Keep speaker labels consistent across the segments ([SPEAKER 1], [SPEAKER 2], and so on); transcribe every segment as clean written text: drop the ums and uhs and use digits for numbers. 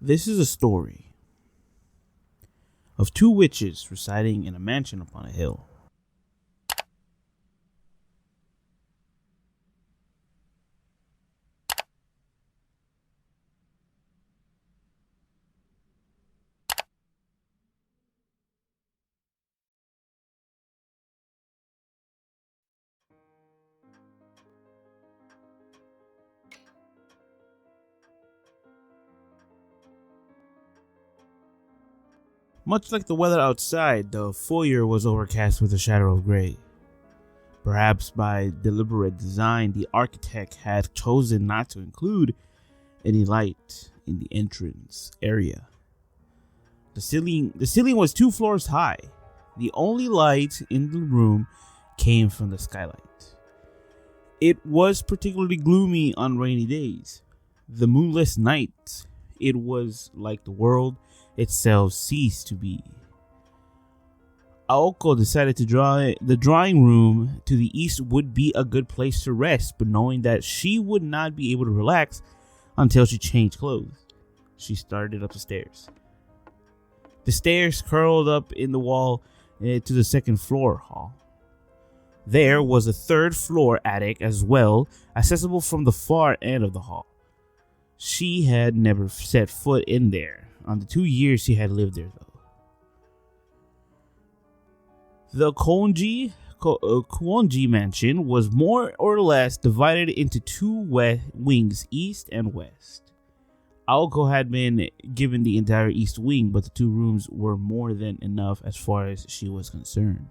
[SPEAKER 1] This is a story of two witches residing in a mansion upon a hill. Much like the weather outside, the foyer was overcast with a shadow of gray. Perhaps by deliberate design, the architect had chosen not to include any light in the entrance area. The ceiling was 2 floors high. The only light in the room came from the skylight. It was particularly gloomy on rainy days. The moonless night, it was like the world itself ceased to be. Aoko decided to draw the drawing room to the east would be a good place to rest, but knowing that she would not be able to relax until she changed clothes, she started up the stairs. The stairs curled up in the wall to the second floor hall. There was a third floor attic as well, accessible from the far end of the hall. She had never set foot in there on the 2 years she had lived there, though. The Kuonji mansion was more or less divided into 2 wings, east and west. Aoko had been given the entire east wing, but the 2 rooms were more than enough as far as she was concerned.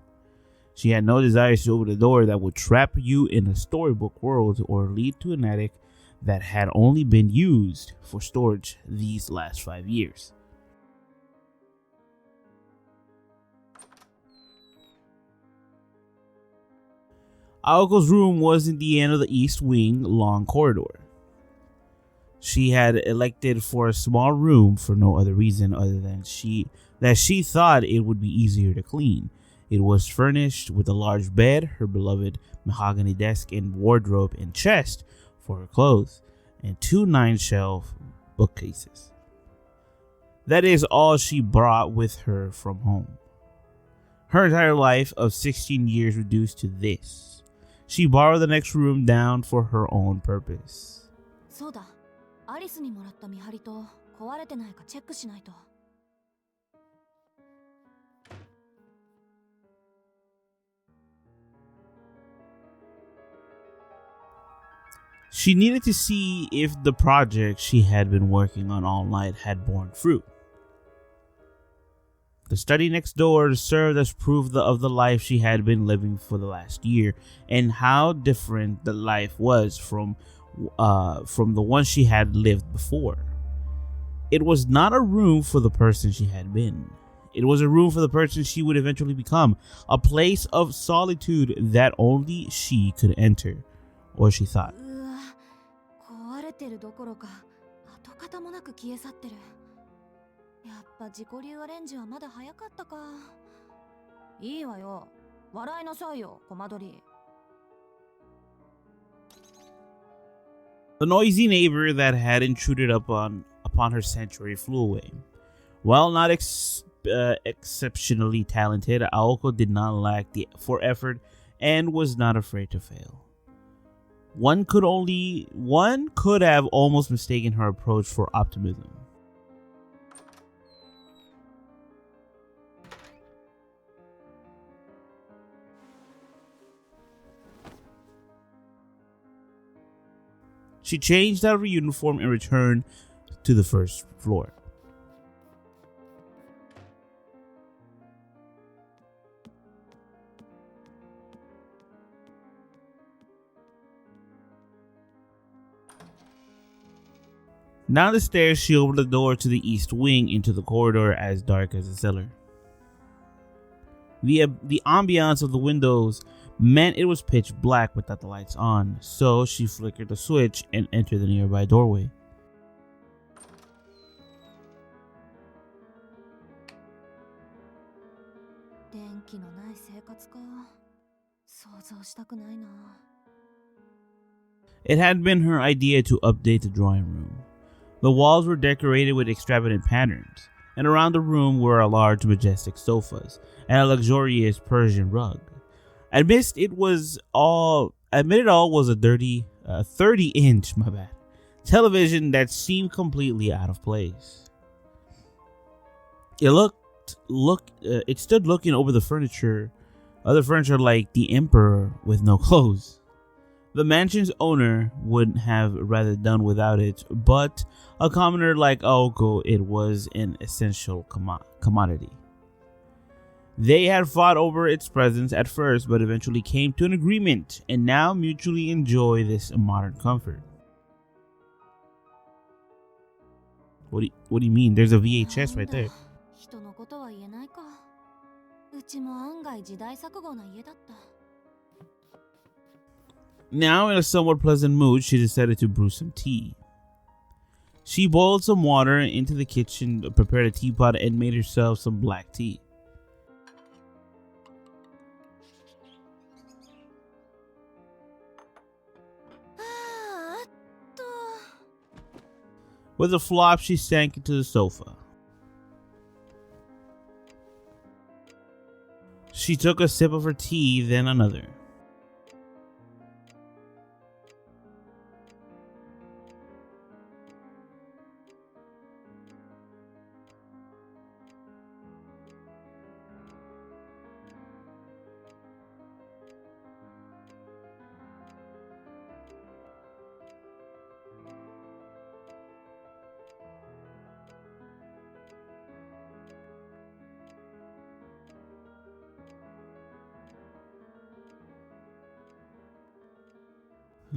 [SPEAKER 1] She had no desire to open a door that would trap you in a storybook world or lead to an attic that had only been used for storage these last 5 years. Aoko's room was in the end of the east wing long corridor. She had elected for a small room for no other reason other than she thought it would be easier to clean. It was furnished with a large bed, her beloved mahogany desk and wardrobe and chest for her clothes, and 2 9-shelf bookcases. That is all she brought with her from home. Her entire life of 16 years reduced to this. She borrowed the next room down for her own purpose.
[SPEAKER 2] そうだ。アリスにもらった見張りと壊れてないかチェックしないと。
[SPEAKER 1] She needed to see if the project she had been working on all night had borne fruit. The study next door served as proof of the life she had been living for the last year, and how different the life was from the one she had lived before. It was not a room for the person she had been. It was a room for the person she would eventually become, a place of solitude that only she could enter, or she thought.
[SPEAKER 2] 壊れてるどころか跡形もなく消え去ってる。やっぱ自己流アレンジはまだ早かったか。いいわよ。笑いなさいよ、コマドリ。
[SPEAKER 1] The noisy neighbor that had intruded upon her sanctuary flew away. While not exceptionally talented, Aoko did not lack for effort and was not afraid to fail. One could have almost mistaken her approach for optimism. She changed out of her uniform and returned to the first floor. Down the stairs, she opened the door to the east wing into the corridor as dark as the cellar. The ambiance of the windows meant it was pitch black without the lights on, so she flickered the switch and entered the nearby doorway. It had been her idea to update the drawing room. The walls were decorated with extravagant patterns, and around the room were a large, majestic sofas and a luxurious Persian rug. Amidst it all was a 30-inch, my bad, television that seemed completely out of place. It stood looking over other furniture like the emperor with no clothes. The mansion's owner would have rather done without it, but a commoner like Aoko, it was an essential commodity. They had fought over its presence at first, but eventually came to an agreement and now mutually enjoy this modern comfort. What do you mean? There's a VHS right there.
[SPEAKER 2] 人のことは言えないか。うちも案外時代錯誤な家だった。
[SPEAKER 1] Now in a somewhat pleasant mood, she decided to brew some tea. She boiled some water into the kitchen, prepared a teapot, and made herself some black tea. With a flop, she sank into the sofa. She took a sip of her tea, then another.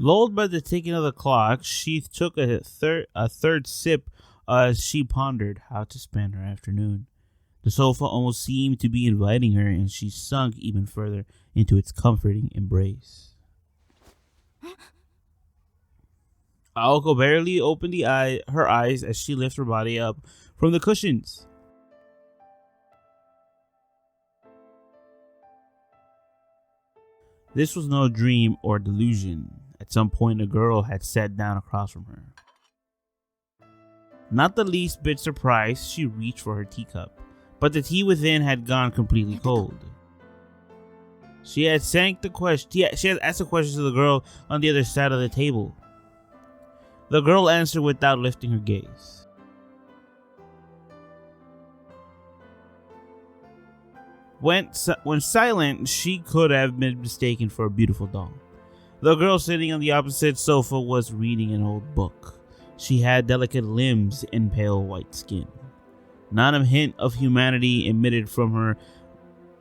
[SPEAKER 1] Lulled by the ticking of the clock, she took a third sip as she pondered how to spend her afternoon. The sofa almost seemed to be inviting her, and she sunk even further into its comforting embrace. Aoko barely opened her eyes as she lifted her body up from the cushions. This was no dream or delusion. At some point, a girl had sat down across from her. Not the least bit surprised, she reached for her teacup, but the tea within had gone completely cold. She had asked the question to the girl on the other side of the table. The girl answered without lifting her gaze. When silent, she could have been mistaken for a beautiful doll. The girl sitting on the opposite sofa was reading an old book. She had delicate limbs and pale white skin. Not a hint of humanity emitted from her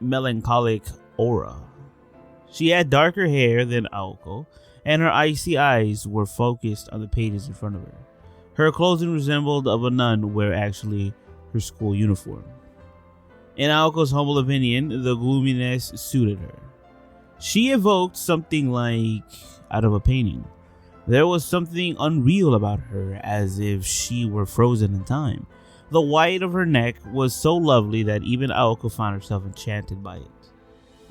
[SPEAKER 1] melancholic aura. She had darker hair than Aoko, and her icy eyes were focused on the pages in front of her. Her clothing resembled of a nun, where actually her school uniform. In Aoko's humble opinion, the gloominess suited her. She evoked something like out of a painting. There was something unreal about her, as if she were frozen in time. The white of her neck was so lovely that even Aoko found herself enchanted by it.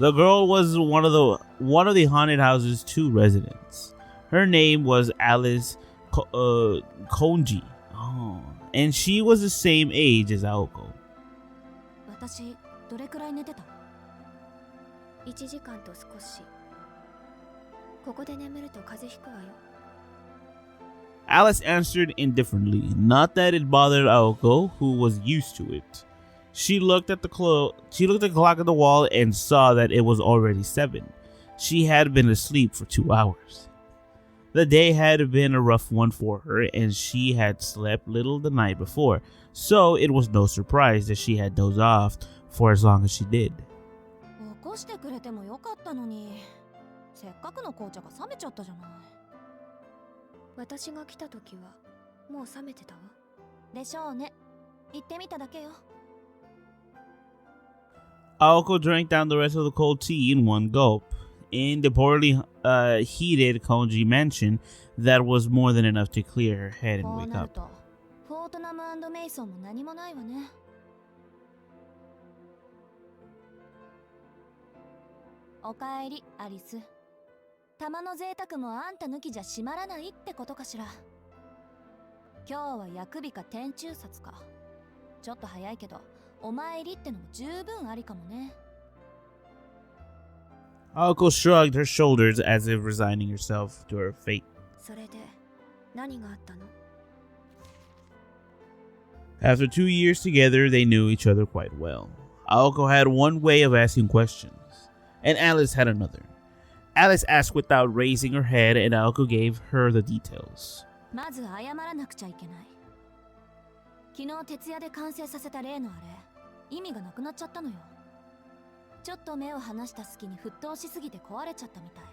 [SPEAKER 1] The girl was one of the haunted house's 2 residents. Her name was Alice Konji, and she was the same age as Aoko.
[SPEAKER 2] 私どれくらい寝てた？1時間と少し。ここで眠ると風邪ひくわよ。
[SPEAKER 1] Alice answered indifferently, not that it bothered Aoko, who was used to it. She looked at the clock on the wall and saw that it was already 7. She had been asleep for 2 hours. The day had been a rough one for her, and she had slept little the night before, so it was no surprise that she had dozed off for as long as she did.
[SPEAKER 2] 起こしてくれてもよかったのに、せっかくの紅茶が冷めちゃったじゃない。私が来た時はもう冷めてたわ。でしょうね。行ってみただけよ。
[SPEAKER 1] Aoko drank down the rest of the cold tea in one gulp. In the poorly heated Konji mansion, that was more than enough to clear her head and wake up.
[SPEAKER 2] フォートナム&メイソンも何もないわね。おかえり、アリス。玉の贅沢もあんた抜きじゃ閉まらないってことかしら。今日は薬日か天中殺か。ちょっと早いけどお参りってのも十分ありかもね。
[SPEAKER 1] Aoko shrugged her shoulders as if resigning herself to her fate.
[SPEAKER 2] それで何があったの？
[SPEAKER 1] After 2 years together, they knew each other quite well. Aoko had one way of asking questions, and Alice had another. Alice asked without raising her head, and Aoko gave her the details.
[SPEAKER 2] まず謝らなくちゃいけない。昨日徹夜で完成させた例のあれ、意味がなくなっちゃったのよ。ちょっと目を離した隙に沸騰しすぎて壊れちゃったみたい。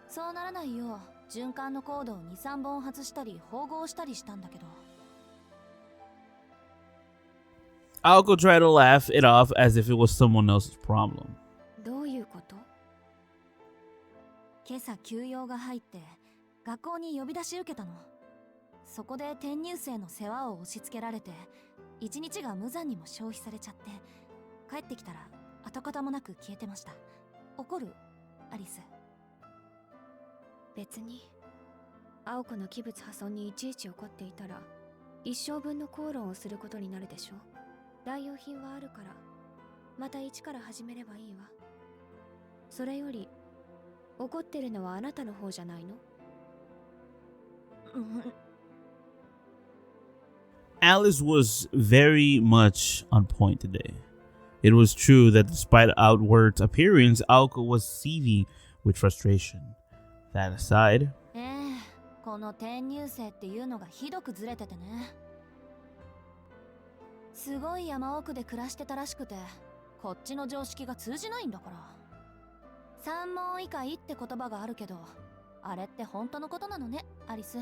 [SPEAKER 2] そうならないよう循環のコードを 2,3 本外したり縫合したりしたんだけど。
[SPEAKER 1] Aoko tried to laugh it off as if it was someone else's problem.
[SPEAKER 2] どういうこと？今朝休養が入って学校に呼び出し受けたの。そこで転入生の世話を押し付けられて一日が無残にも消費されちゃって、帰ってきたら跡形もなく消えてました。怒る？アリス。
[SPEAKER 3] 別に青子の器物破損にいちいち怒っていたら一生分の口論をすることになるでしょ。代用品はあるからまた一から始めればいいわ。それより怒ってるのはあなたの方じゃないの
[SPEAKER 1] Alice was very much on point today. It was true that despite outward appearance, Aoko was seething with frustration. That aside,
[SPEAKER 2] この転入生っていうのがひどくずれててね。すごい山奥で暮らしてたらしくて、こっちの常識が通じないんだから。三問以下って言葉があるけど、あれって本当のことなのね、アリス。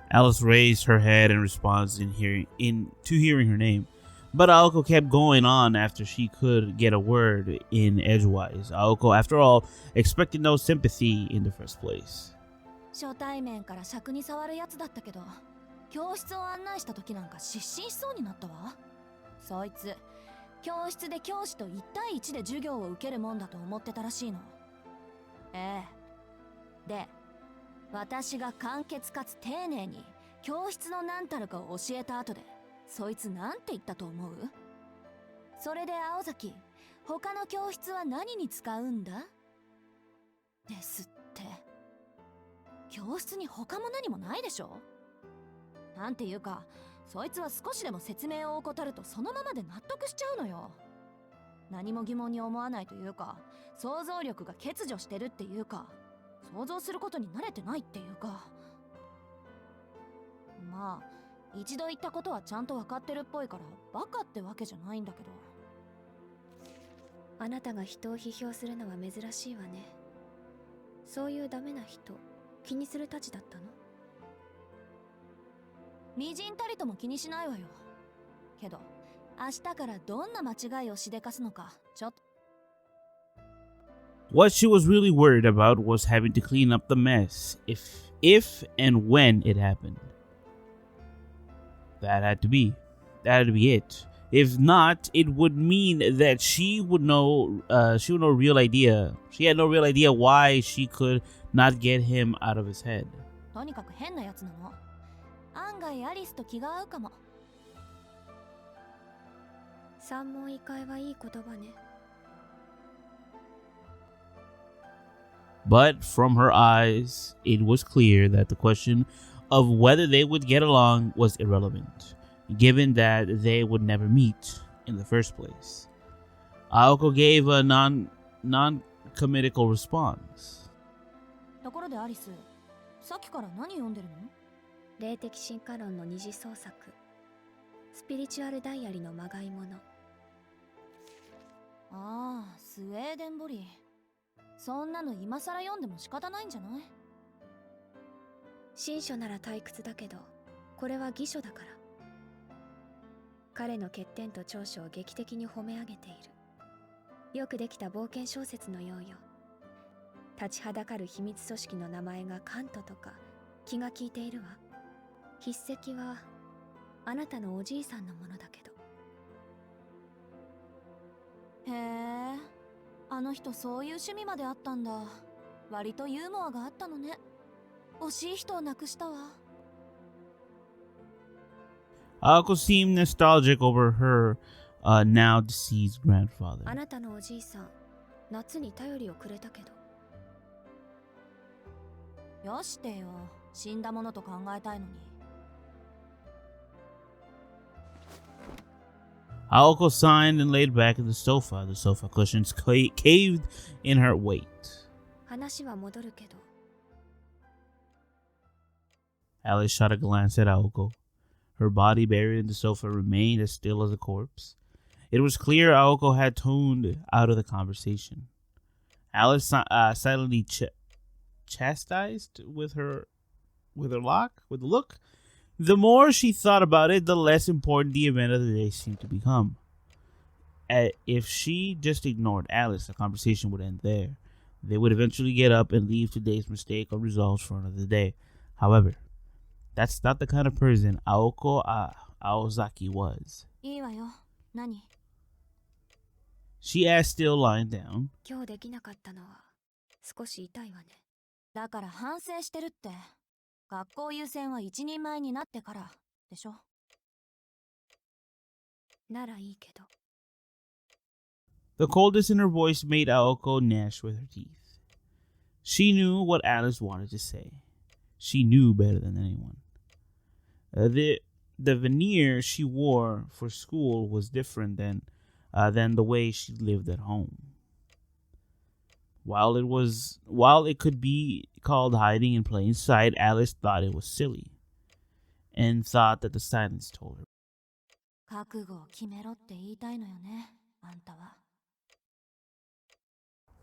[SPEAKER 1] Alice raised her head in response to hearing her name, but Aoko kept going on after she could get a word in edgewise. Aoko, after all, expected no sympathy in the first place.
[SPEAKER 2] 初対面から尺に触るやつだったけど、教室を案内した時なんか失神しそうになったわ。そいつ教室で教師と1対1で授業を受けるもんだと思ってたらしいの。で、私が簡潔かつ丁寧に教室の何たるかを教えた後で、そいつなんて言ったと思う？それで青崎、他の教室は何に使うんだ？ですって。教室に他も何もないでしょ？なんていうか、そいつは少しでも説明を怠るとそのままで納得しちゃうのよ。何も疑問に思わないというか、想像力が欠如してるっていうか、想像することに慣れてないっていうか。まあ一度言ったことはちゃんと分かってるっぽいからバカってわけじゃないんだけど。
[SPEAKER 3] あなたが人を批評するのは珍しいわね。そういうダメな人気にするたちだったの？
[SPEAKER 2] みじんたりとも気にしないわよ。けど明日からどんな間違いをしでかすのかちょっと。
[SPEAKER 1] What she was really worried about was having to clean up the mess if and when it happened. That had to be it. If not, it would mean that she had no real idea why she could not get him out of his head.
[SPEAKER 2] とにかく変なやつなの。案外アリスと気が合うかも。
[SPEAKER 3] 三問一回はいい言葉ね。
[SPEAKER 1] But from her eyes, it was clear that the question of whether they would get along was irrelevant, given that they would never meet in the first place. Aoko gave a non-committal response.
[SPEAKER 2] ところでアリス、さっきから何読んでるの？
[SPEAKER 3] 霊的進化論の二次創作、スピリチュアルダイアリのまがいもの。
[SPEAKER 2] ああ、スウェーデンボリー。そんなの今更読んでも仕方ないんじゃない？
[SPEAKER 3] 新書なら退屈だけど、これは偽書だから。彼の欠点と長所を劇的に褒め上げている。よくできた冒険小説のようよ。立ちはだかる秘密組織の名前がカントとか気が利いているわ。筆跡はあなたのおじいさんのものだけど。
[SPEAKER 2] へえ、あの人そういう趣味まであったんだ。割とユーモアがあったのね。惜しい人を亡くしたわ。
[SPEAKER 1] Aoko seemed nostalgic over her now deceased grandfather.
[SPEAKER 3] あなたのおじいさん、夏に頼りをくれたけど。
[SPEAKER 2] よしてよ、死んだものと考えたいのに。
[SPEAKER 1] Aoko signed and laid back in the sofa. The sofa cushions caved in her weight.
[SPEAKER 3] 話は戻るけど、
[SPEAKER 1] Alice shot a glance at Aoko. Her body buried in the sofa remained as still as a corpse. It was clear Aoko had toned out of the conversation. Alice silently chastised with the look. The more she thought about it, the less important the event of the day seemed to become. If she just ignored Alice, the conversation would end there. They would eventually get up and leave today's mistake unresolved for another day. However, that's not the kind of person Aoko Aozaki was.
[SPEAKER 2] いいわよ。何？
[SPEAKER 1] She asked, still lying down.
[SPEAKER 3] 今日できなかったのは少し痛いわね。
[SPEAKER 2] だから反省してるって。学校優先は一人前になってからでしょ。
[SPEAKER 3] ならいいけど。
[SPEAKER 1] The coldness in her voice made Aoko gnash with her teeth. She knew what Alice wanted to say. She knew better than anyone. The veneer she wore for school was different than the way she lived at home. While it could be called hiding in plain sight, Alice thought it was silly, and thought that the silence told her.
[SPEAKER 2] 覚悟を決めろって言いたいのよね、あんたは。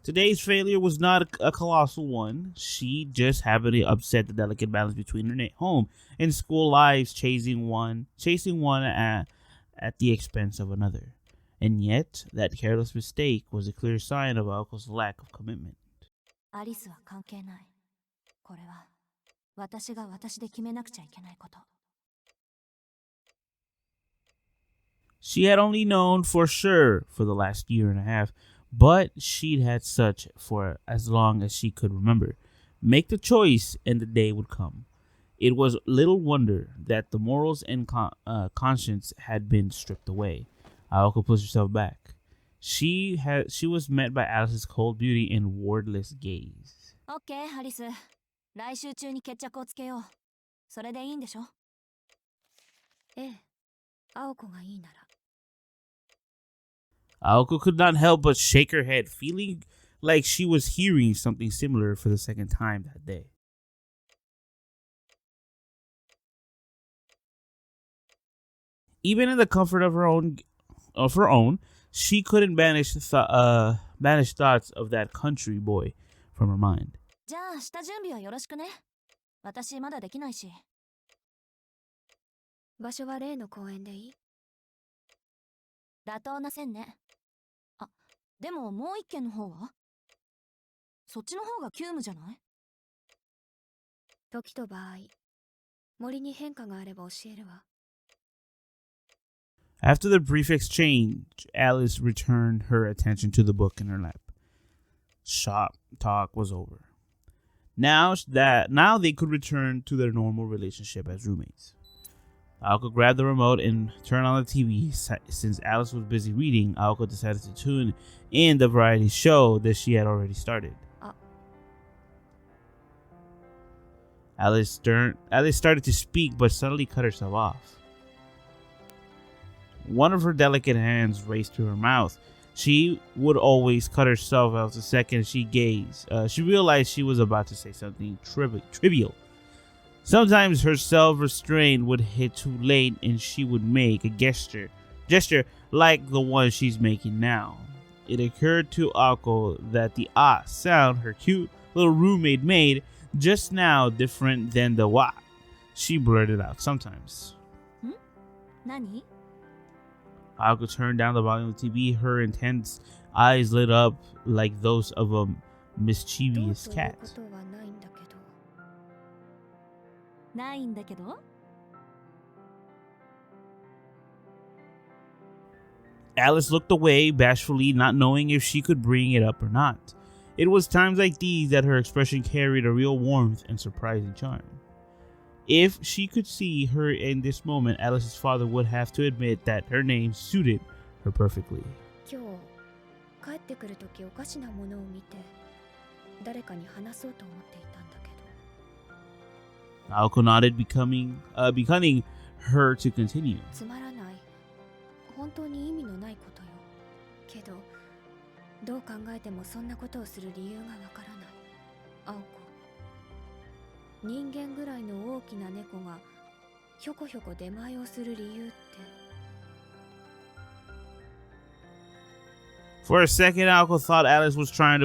[SPEAKER 1] Today's failure was not a colossal one. She just happened to upset the delicate balance between her home and school lives, chasing one at the expense of another. And yet, that careless mistake was a clear sign of Aoko's lack of commitment.
[SPEAKER 2] アリスは関係ない。これは私が私で決めなくちゃいけないこと。
[SPEAKER 1] She had only known for sure for the last year and a half, but she'd had such for as long as she could remember. Make the choice and the day would come. It was little wonder that the morals and conscience had been stripped away. Aoko pushed herself back. She was met by Alice's cold beauty and wordless gaze.
[SPEAKER 2] オッケー、アリス。来週中に決着をつけよう。それでいいんでしょ？
[SPEAKER 3] ええ、青子がいいなら。
[SPEAKER 1] Aoko could not help but shake her head, feeling like she was hearing something similar for the second time that day. Even in the comfort of her own, she couldn't banish thoughts of that country boy from her mind.
[SPEAKER 2] じゃあ、下準備はよろしくね。私まだできないし。
[SPEAKER 3] 場所は例の公園でいい？
[SPEAKER 2] 妥当な線ね。あ、でももう一軒の方は？そっちの方が急務じゃない？
[SPEAKER 3] 時と場合、森に変化があれば教えるわ。
[SPEAKER 1] After the brief exchange, Alice returned her attention to the book in her lap. Shop talk was over. Now they could return to their normal relationship as roommates. Aoko grabbed the remote and turned on the TV. Since Alice was busy reading, Aoko decided to tune in the variety show that she had already started. Alice started to speak, but suddenly cut herself off. One of her delicate hands raced to her mouth. She would always cut herself off the second she gazed. She realized she was about to say something trivial. Sometimes her self-restraint would hit too late and she would make a gesture like the one she's making now. It occurred to Aoko that the ah sound her cute little roommate made just now different than the wa she blurted out sometimes.
[SPEAKER 2] 何？
[SPEAKER 1] Aoko turned down the volume of the TV. Her intense eyes lit up like those of a mischievous cat.
[SPEAKER 3] どうということはないんだけど。
[SPEAKER 2] ないんだけど？
[SPEAKER 1] Alice looked away bashfully, not knowing if she could bring it up or not. It was times like these that her expression carried a real warmth and surprising charm. If she could see her in this moment, Alice's father would have to admit that her name suited her perfectly.
[SPEAKER 3] 今日帰ってくるときおかしなものを見て誰かに話そうと思っていたんだけど
[SPEAKER 1] Aoko nodded, beckoning her to continue.
[SPEAKER 3] つまらない本当に意味のないことよけどどう考えてもそんなことをする理由がわからない青子人間ぐらいの大きな猫がひょこひょこ出前をする理由って
[SPEAKER 1] For a second, Aoko thought Alice was trying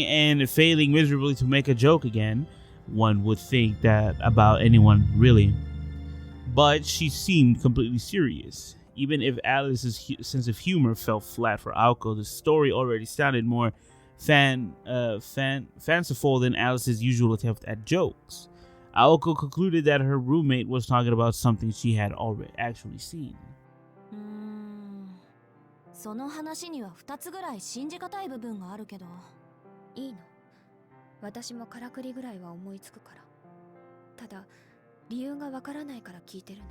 [SPEAKER 1] and failing miserably to make a joke again. One would think that about anyone, really. But she seemed completely serious. Even if Alice's sense of humor fell flat for Aoko, the story already sounded more fanciful than Alice's usual attempt at jokes. Aoko concluded that her roommate was talking about something she had already actually seen.
[SPEAKER 2] その話には2つぐらい信じがたい部分があるけど
[SPEAKER 3] いいの私もからくりぐらいは思いつくからただ理由がわからないから聞いてる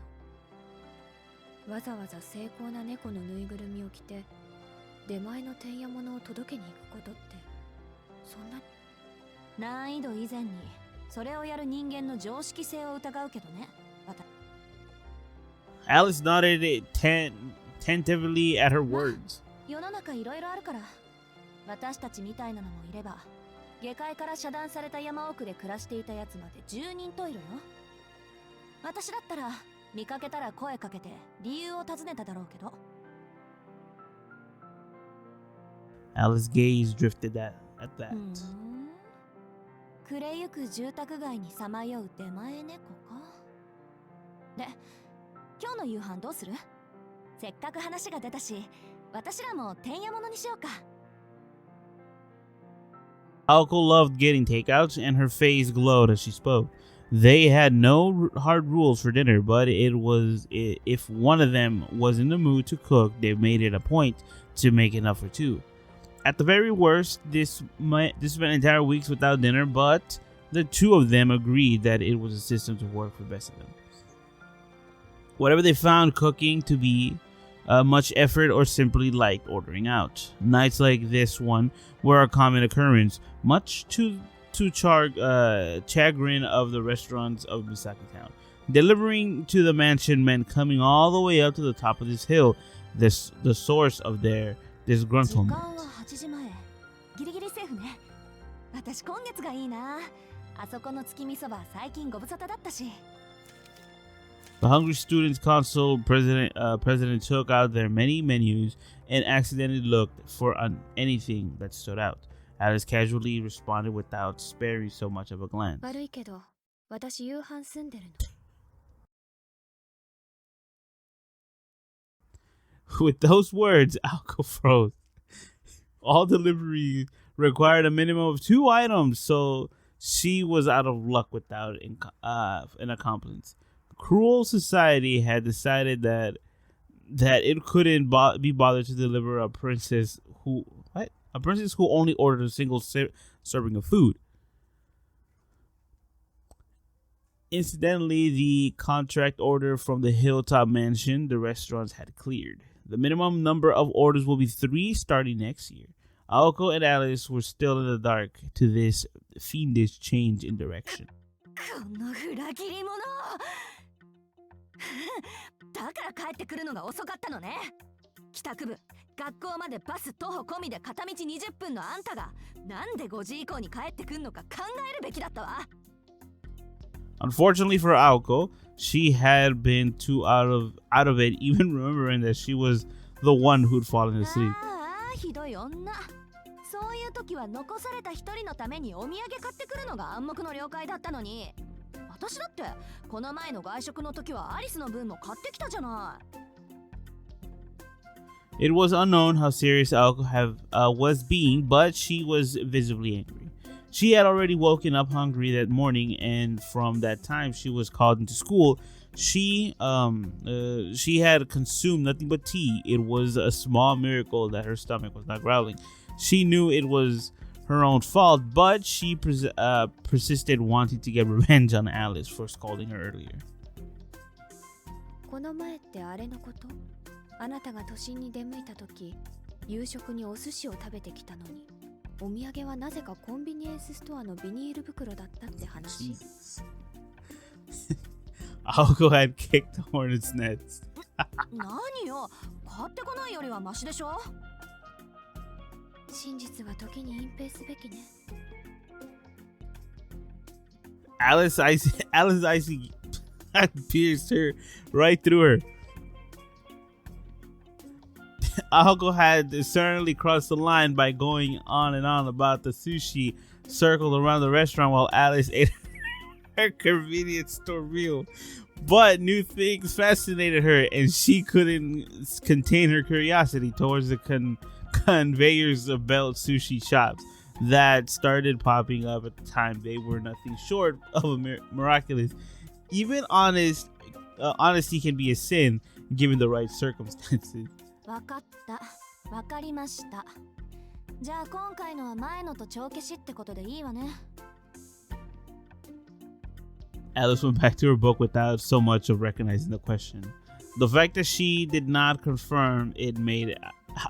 [SPEAKER 3] のわざわざ精巧な猫のぬいぐるみを着て出前のてんやものを届けに行くことってそんな
[SPEAKER 2] 難易度以前にそれをやる人間の常識性を疑うけどね
[SPEAKER 1] Alice nodded tentatively at her words.
[SPEAKER 2] 世の中いろいろあるから私たちみたいなのもいれば下界から遮断された山奥で暮らしていたやつまで10人といるよ私だったら見かけたら声かけて理由を尋ねただろうけど
[SPEAKER 1] Alice's gaze drifted at that.
[SPEAKER 2] 暮れゆく住宅街にさまよう出前猫かで今日の夕飯どうするせっかく話が出たし私らもてんやものにしようか
[SPEAKER 1] Aoko loved getting takeouts, and her face glowed as she spoke. They had no hard rules for dinner, but if one of them was in the mood to cook, they made it a point to make enough for two. At the very worst, this spent entire weeks without dinner, but the two of them agreed that it was a system to work for best of them. Whatever they found cooking to be much effort or simply liked ordering out. Nights like this one were a common occurrence, much to chagrin of the restaurants of Misaki Town. Delivering to the mansion meant coming all the way up to the top of this hill, the source of their disgruntlement.
[SPEAKER 2] 8時前ギリギリセーフね私今月がいいなあそこの月見そば最近ご無沙汰だったし
[SPEAKER 1] The Hungry Students Council president took out their many menus and accidentally looked for anything that stood out. Alice casually responded without sparing so much of a glance.
[SPEAKER 3] 悪いけど私夕飯済んでるの
[SPEAKER 1] With those words, Aoko froze. All deliveries required a minimum of 2 items, so she was out of luck without an accomplice. Cruel society had decided that it couldn't be bothered to deliver a princess who only ordered a single serving of food. Incidentally, the contract order from the Hilltop Mansion the restaurants had cleared. The minimum number of orders will be 3 starting next year. Aoko and Alice were still in the dark to this fiendish change in direction.
[SPEAKER 2] この裏切り者だから帰ってくるのが遅かったのね帰宅部学校までバス徒歩込みで片道20分のあんたがなんで5時以降に帰ってくんのか考えるべきだったわ
[SPEAKER 1] Unfortunately for Aoko, she had been too out of it, even remembering that she was the one who'd fallen asleep.
[SPEAKER 2] ああひどい女そういう時は残された一人のためにお土産買ってくるのが暗黙の了解だったのに私だってこの前の外食の時はアリスの分も買ってきたじゃない
[SPEAKER 1] It was unknown how serious Aoko was being, but she was visibly angry. She had already woken up hungry that morning, and from that time she was called into school, she had consumed nothing but tea. It was a small miracle that her stomach was not growling. She knew it was her own fault, but she persisted wanting to get revenge on Alice for scolding her earlier.
[SPEAKER 3] この前ってあれのこと？あなたが都心に出向いた時、夕食にお寿司を食べてきたのに、お土産はなぜかコンビニエンスストアのビニール袋だったって話。
[SPEAKER 1] Aoko had kicked the hornet's nest.
[SPEAKER 2] 何よ、買ってこないよりはマシでしょ。
[SPEAKER 3] 真実は時に隠蔽すべきね。
[SPEAKER 1] Alice Icy pierced her right through her. Aoko had certainly crossed the line by going on and on about the sushi circled around the restaurant while Alice ate her convenience store meal. But new things fascinated her, and she couldn't contain her curiosity towards the conveyors of belt sushi shops that started popping up at the time. They were nothing short of miraculous. Even honesty can be a sin given the right circumstances.
[SPEAKER 2] わかった。わかりました。じゃあ今回のは前のと帳消しってことでいいわね。
[SPEAKER 1] Alice went back to her book without so much of recognizing the question. The fact that she did not confirm it made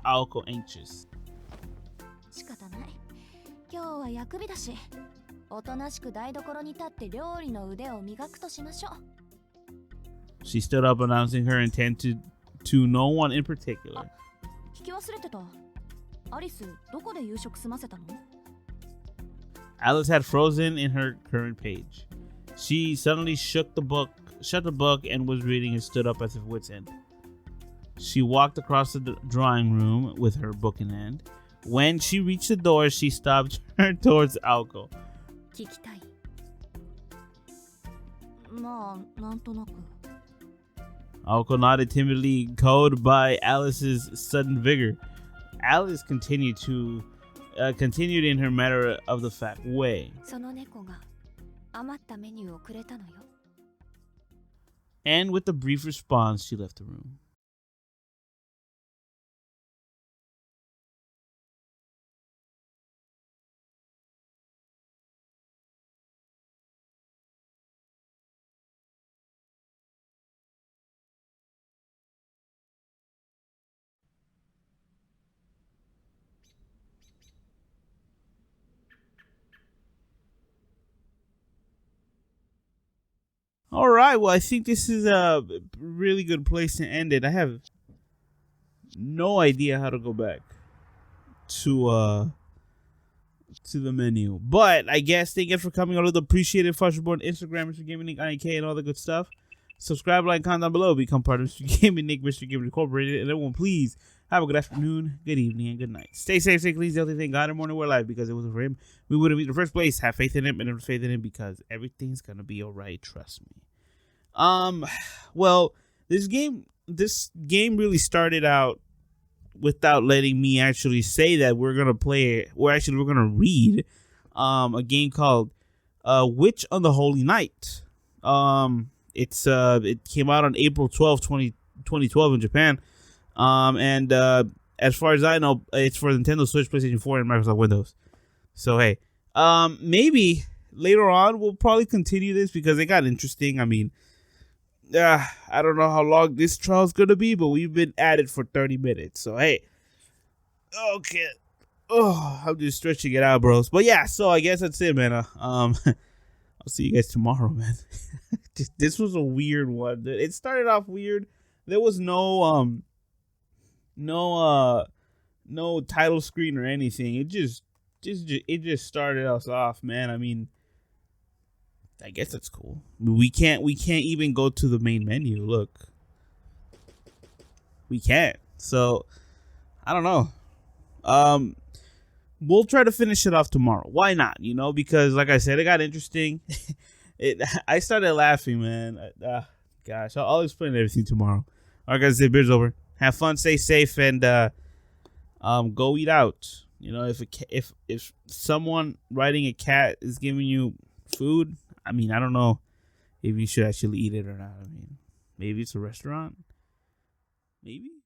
[SPEAKER 1] Aoko anxious.
[SPEAKER 2] 仕方ない。今日は薬日だし、おとなしく台所に立って料理の腕を磨くとしましょう。
[SPEAKER 1] She stood up, announcing her intent to no one in particular.
[SPEAKER 2] 聞き忘れてた。アリス、どこで夕食済ませたの？
[SPEAKER 1] Alice had frozen in her current page. She suddenly shut the book, and was reading and stood up as if wit's end. She walked across the drawing room with her book in hand. When she reached the door, she stopped, turned towards Aoko.
[SPEAKER 3] 聞きたい。
[SPEAKER 2] まあ、なんとなく。
[SPEAKER 1] Aoko nodded timidly, cowed by Alice's sudden vigor. Alice continued in her matter-of-the-fact way.
[SPEAKER 3] その猫が余ったメニューをくれたのよ。
[SPEAKER 1] And with a brief response, she left the room. All right, well, I think this is a really good place to end it. I have no idea how to go back to the menu, but I guess thank you for coming. I really appreciate it. Fosterborn, Instagram, Mr. Gaming Nick, INK, and all the good stuff. Subscribe, like, comment down below. Become part of Mr. Gaming Nick, Mr. Gaming Incorporated, and everyone, please have a good afternoon, good evening, and good night. Stay safe, stay clean, healthy. Thank God and morning we're alive, because it wasn't for him, we wouldn't be in the first place. Have faith in him, and have faith in him, because everything's gonna be all right. Trust me. Well, this game really started out without letting me actually say that we're gonna read a game called Witch on the Holy Night. It came out on April 12th, 2012 in Japan. And as far as I know, it's for Nintendo Switch, PlayStation 4, and Microsoft Windows. So hey, maybe later on we'll probably continue this because it got interesting. I mean, I don't know how long this trial is gonna be, but we've been at it for 30 minutes. So hey, okay. Oh, I'm just stretching it out, bros. But yeah, so I guess that's it, man. I'll see you guys tomorrow, man. This was a weird one. It started off weird. There was no title screen or anything. It just started us off, man. I mean, I guess that's cool. We can't even go to the main menu. Look, we can't. So I don't know. We'll try to finish it off tomorrow. Why not? You know, because like I said, it got interesting. I started laughing, man. Gosh, I'll explain everything tomorrow. All right, guys, the beer's over. Have fun, stay safe, and go eat out. You know, if someone riding a cat is giving you food, I mean, I don't know if you should actually eat it or not. I mean, maybe it's a restaurant. Maybe.